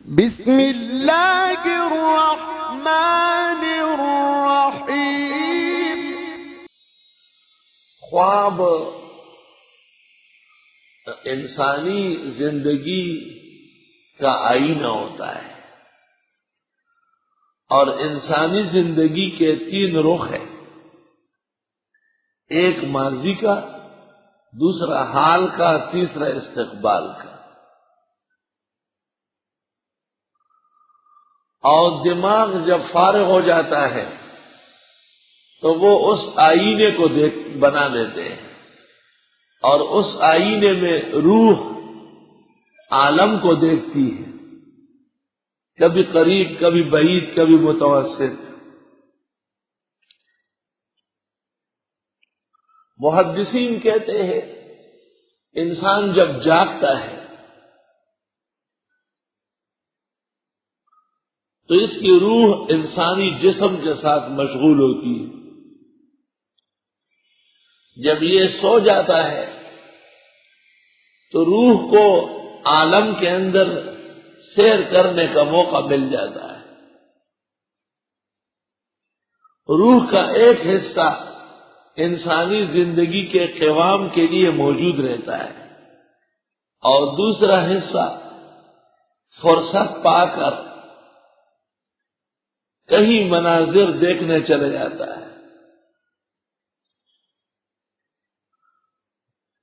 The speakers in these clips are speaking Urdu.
بسم اللہ الرحمن الرحیم۔ خواب انسانی زندگی کا آئینہ ہوتا ہے، اور انسانی زندگی کے 3 رخ ہیں، ایک ماضی کا، دوسرا حال کا، تیسرا استقبال کا۔ اور دماغ جب فارغ ہو جاتا ہے تو وہ اس آئینے کو بنا لیتے ہیں، اور اس آئینے میں روح عالم کو دیکھتی ہے، کبھی قریب، کبھی بعید، کبھی متوسط۔ محدثین کہتے ہیں انسان جب جاگتا ہے تو اس کی روح انسانی جسم کے ساتھ مشغول ہوتی ہے، جب یہ سو جاتا ہے تو روح کو عالم کے اندر سیر کرنے کا موقع مل جاتا ہے۔ روح کا ایک حصہ انسانی زندگی کے قیام کے لیے موجود رہتا ہے، اور دوسرا حصہ فرصت پا کر کہیں مناظر دیکھنے چلے جاتا ہے۔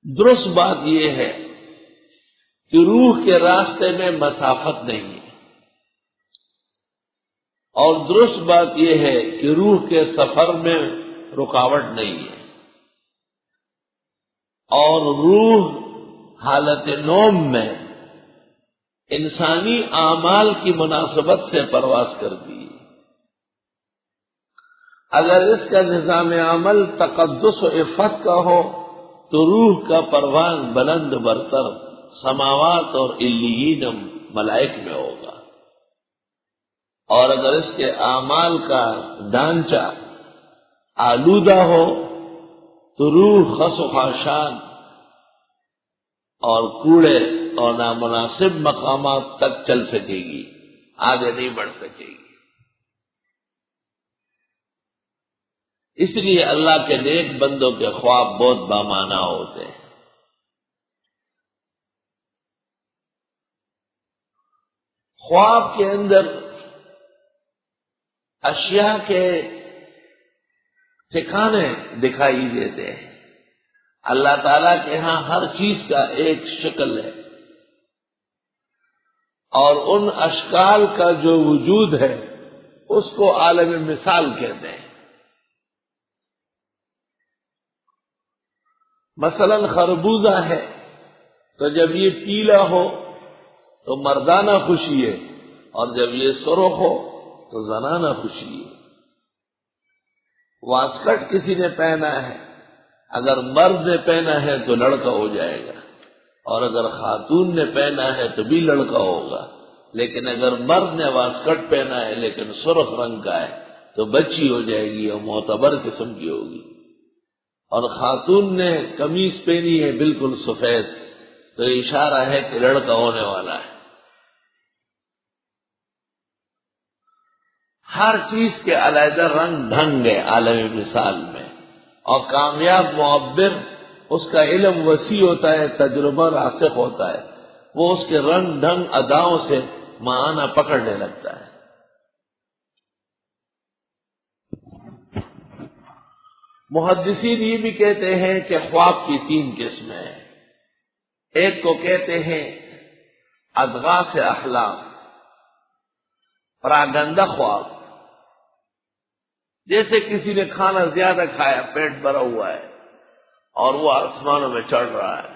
درست بات یہ ہے کہ روح کے راستے میں مسافت نہیں ہے، اور درست بات یہ ہے کہ روح کے سفر میں رکاوٹ نہیں ہے، اور روح حالت نوم میں انسانی اعمال کی مناسبت سے پرواز کرتی ہے۔ اگر اس کا نظام عمل تقدس و عفت کا ہو تو روح کا پرواز بلند برتر سماوات اور علیین ملائک میں ہوگا، اور اگر اس کے اعمال کا ڈھانچہ آلودہ ہو تو روح خس و خاشان اور کوڑے اور نامناسب مقامات تک چل سکے گی، آگے نہیں بڑھ سکے گی۔ اس لیے اللہ کے نیک بندوں کے خواب بہت بامعنی ہوتے ہیں۔ خواب کے اندر اشیاء کے ٹھکانے دکھائی دیتے ہیں۔ اللہ تعالیٰ کے ہاں ہر چیز کا ایک شکل ہے، اور ان اشکال کا جو وجود ہے اس کو عالم مثال کہتے ہیں۔ مثلا خربوزہ ہے تو جب یہ پیلا ہو تو مردانہ خوشی ہے، اور جب یہ سرخ ہو تو زنانہ خوشی ہے۔ واسکٹ کسی نے پہنا ہے، اگر مرد نے پہنا ہے تو لڑکا ہو جائے گا، اور اگر خاتون نے پہنا ہے تو بھی لڑکا ہوگا، لیکن اگر مرد نے واسکٹ پہنا ہے لیکن سرخ رنگ کا ہے تو بچی ہو جائے گی اور معتبر قسم کی ہوگی، اور خاتون نے قمیص پہنی ہے بالکل سفید تو اشارہ ہے کہ لڑکا ہونے والا ہے۔ ہر چیز کے علیحدہ رنگ ڈھنگ ہے عالم مثال میں، اور کامیاب معبر اس کا علم وسیع ہوتا ہے، تجربہ راسخ ہوتا ہے، وہ اس کے رنگ ڈھنگ اداؤں سے معنی پکڑنے لگتا ہے۔ محدثین یہ بھی کہتے ہیں کہ خواب کی 3 قسمیں ہیں۔ ایک کو کہتے ہیں اضغاث احلام، پراگندہ خواب، جیسے کسی نے کھانا زیادہ کھایا، پیٹ بھرا ہوا ہے اور وہ آسمانوں میں چڑھ رہا ہے،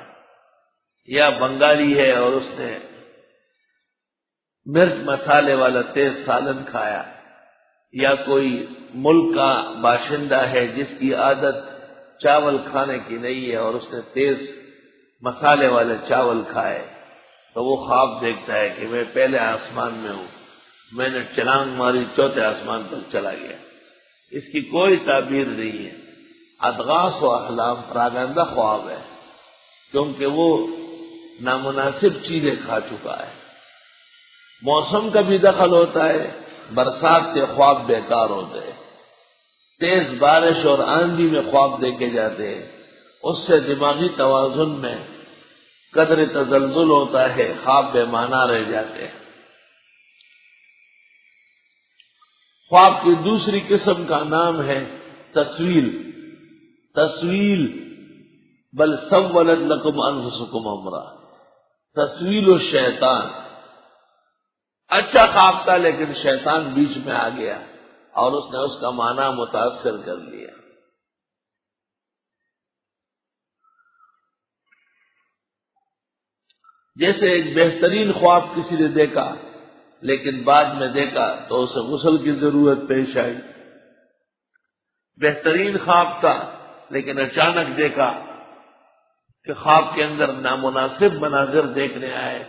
یا بنگالی ہے اور اس نے مرچ مسالے والا تیز سالن کھایا، یا کوئی ملک کا باشندہ ہے جس کی عادت چاول کھانے کی نہیں ہے اور اس نے تیز مسالے والے چاول کھائے، تو وہ خواب دیکھتا ہے کہ میں پہلے آسمان میں ہوں، میں نے چھلانگ ماری 4تھے آسمان تک چلا گیا۔ اس کی کوئی تعبیر نہیں ہے۔ اضغاث و احلام پراگندہ خواب ہے، کیونکہ وہ نامناسب چیزیں کھا چکا ہے، موسم کا بھی دخل ہوتا ہے، برسات کے خواب بیکار ہوتے ہیں، تیز بارش اور آندھی میں خواب دیکھے جاتے ہیں، اس سے دماغی توازن میں قدر تزلزل ہوتا ہے، خواب بے معنی رہ جاتے ہیں۔ خواب کی دوسری قسم کا نام ہے تسویل۔ تسویل بل سولت لکم انفسکم امرا، تسویل الشیطان۔ اچھا خواب تھا لیکن شیطان بیچ میں آ گیا اور اس نے اس کا معنی متاثر کر لیا۔ جیسے ایک بہترین خواب کسی نے دیکھا لیکن بعد میں دیکھا تو اسے غسل کی ضرورت پیش آئی۔ بہترین خواب تھا لیکن اچانک دیکھا کہ خواب کے اندر نامناسب مناظر دیکھنے آئے،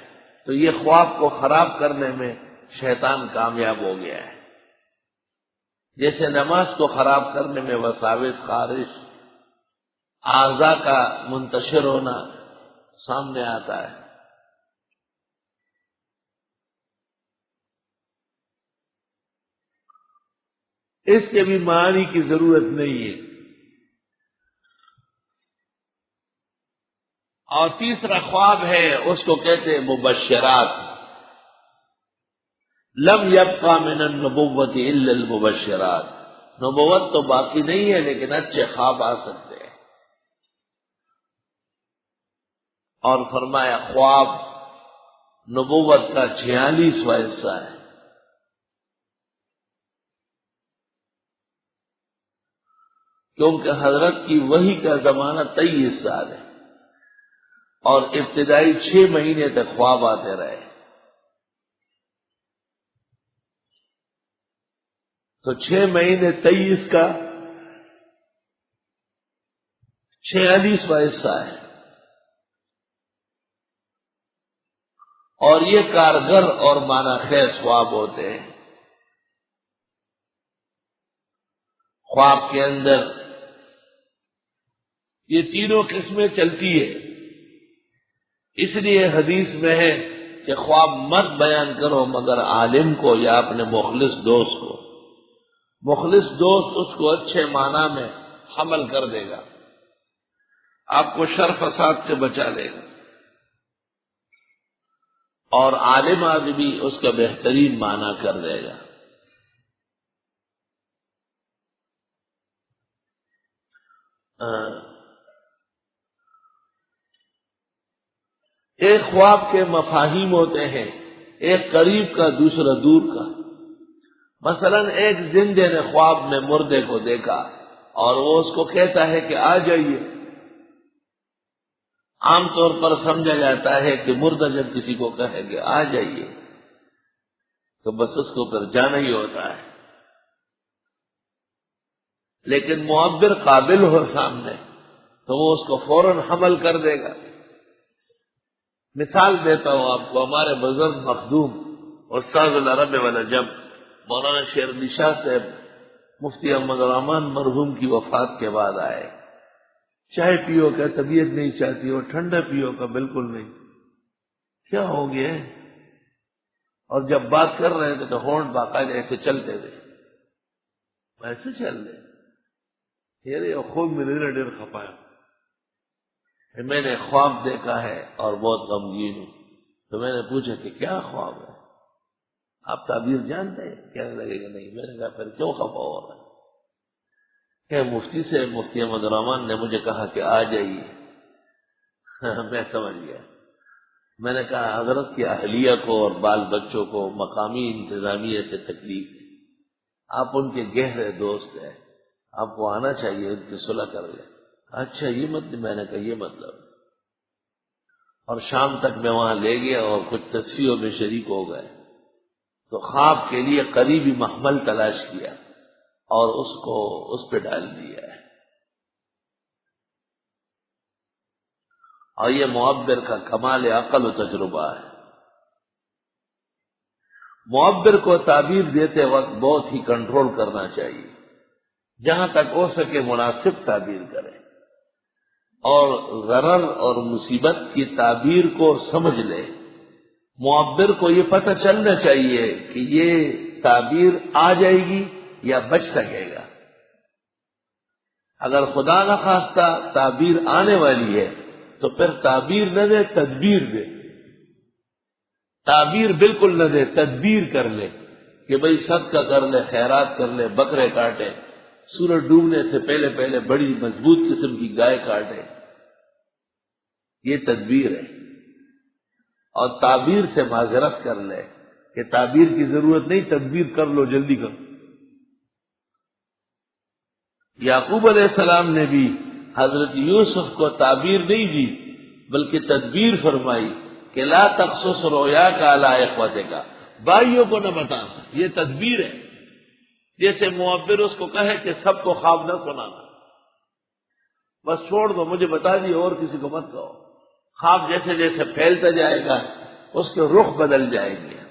تو یہ خواب کو خراب کرنے میں شیطان کامیاب ہو گیا ہے۔ جیسے نماز کو خراب کرنے میں وساوس، خارش، اعضاء کا منتشر ہونا سامنے آتا ہے۔ اس کے بھی معنی کی ضرورت نہیں ہے۔ اور تیسرا خواب ہے، اس کو کہتے ہیں مبشرات۔ لم یبقى من النبوت الا المبشرات، نبوت تو باقی نہیں ہے لیکن اچھے خواب آ سکتے ہیں۔ اور فرمایا خواب نبوت کا 46واں حصہ ہے۔ کیونکہ حضرت کی وحی کا زمانہ 23 سال ہے اور ابتدائی 6 مہینے تک خواب آتے رہے، تو 6 مہینے 23 کا 46واں حصہ ہے، اور یہ کارگر اور معنی خیز خواب ہوتے ہیں۔ خواب کے اندر یہ تینوں قسمیں چلتی ہے، اس لیے حدیث میں ہے کہ خواب مت بیان کرو مگر عالم کو یا اپنے مخلص دوست کو۔ مخلص دوست اس کو اچھے معنی میں حمل کر دے گا، آپ کو شر فساد سے بچا لے گا، اور عالم آدمی اس کا بہترین معنی کر دے گا۔ ایک خواب کے مفاہیم ہوتے ہیں، ایک قریب کا دوسرا دور کا۔ مثلا ایک زندے نے خواب میں مردے کو دیکھا اور وہ اس کو کہتا ہے کہ آ جائیے۔ عام طور پر سمجھا جاتا ہے کہ مردہ جب کسی کو کہے کہ آ جائیے تو بس اس کو پھر جانا ہی ہوتا ہے، لیکن معبر قابل ہو سامنے تو وہ اس کو فوراً حمل کر دے گا۔ مثال دیتا ہوں آپ کو، ہمارے بزرگ مخدوم استاد العرب والعجم مولانا شیر علی شاہ صاحب مفتی احمد الرحمان مرحوم کی وفات کے بعد آئے۔ چائے پیو کا طبیعت نہیں چاہتی اور ٹھنڈا پیو کا بالکل نہیں، کیا ہو گیا؟ اور جب بات کر رہے تھے تو ہونٹ باقاعدہ ایسے چلتے تھے، ایسے چل رہے یہ خوب میرے ڈیر کھپایا، میں نے خواب دیکھا ہے اور بہت غمگین ہوں۔ تو میں نے پوچھا کہ کیا خواب ہے، آپ تعبیر جانتے ہیں؟ کہنے لگے کہ نہیں۔ میں نے کہا پھر کیوں خفا ہو رہا ہے؟ کہ مفتی سے مفتی احمد الرحمان نے مجھے کہا کہ آ جائیے۔ میں سمجھ گیا۔ میں نے کہا حضرت کی اہلیہ کو اور بال بچوں کو مقامی انتظامیہ سے تکلیف ہے، آپ ان کے گہرے دوست ہیں، آپ کو آنا چاہیے، ان کی صلح کر لیں۔ اچھا یہ مطلب؟ میں نے کہا یہ مطلب۔ اور شام تک میں وہاں لے گیا اور کچھ تصفیوں میں شریک ہو گئے، تو خواب کے لیے قریبی محمل تلاش کیا اور اس کو اس پہ ڈال دیا ہے۔ اور یہ معبر کا کمال عقل و تجربہ ہے۔ معبر کو تعبیر دیتے وقت بہت ہی کنٹرول کرنا چاہیے، جہاں تک ہو سکے مناسب تعبیر کرے اور ضرر اور مصیبت کی تعبیر کو سمجھ لے معبر کو یہ پتہ چلنا چاہیے کہ یہ تعبیر آ جائے گی یا بچ سکے گا۔ اگر خدا نخواستہ تعبیر آنے والی ہے تو پھر تعبیر نہ دے، تدبیر دے۔ تعبیر بالکل نہ دے، تدبیر کر لے کہ بھئی صدقہ کر لے، خیرات کر لے، بکرے کاٹے، سورج ڈوبنے سے پہلے پہلے بڑی مضبوط قسم کی گائے کاٹے، یہ تدبیر ہے۔ اور تعبیر سے معذرت کر لے کہ تعبیر کی ضرورت نہیں، تدبیر کر لو، جلدی کرو۔ یعقوب علیہ السلام نے بھی حضرت یوسف کو تعبیر نہیں دی بلکہ تدبیر فرمائی کہ لا تقصص رؤیاک علی اخوتک، بھائیوں کو نہ بتانا، یہ تدبیر ہے۔ جیسے معبر اس کو کہے کہ سب کو خواب نہ سنانا، بس چھوڑ دو، مجھے بتا دیے، اور کسی کو مت کہو۔ خواب جیسے جیسے پھیلتا جائے گا اس کے رخ بدل جائیں گے۔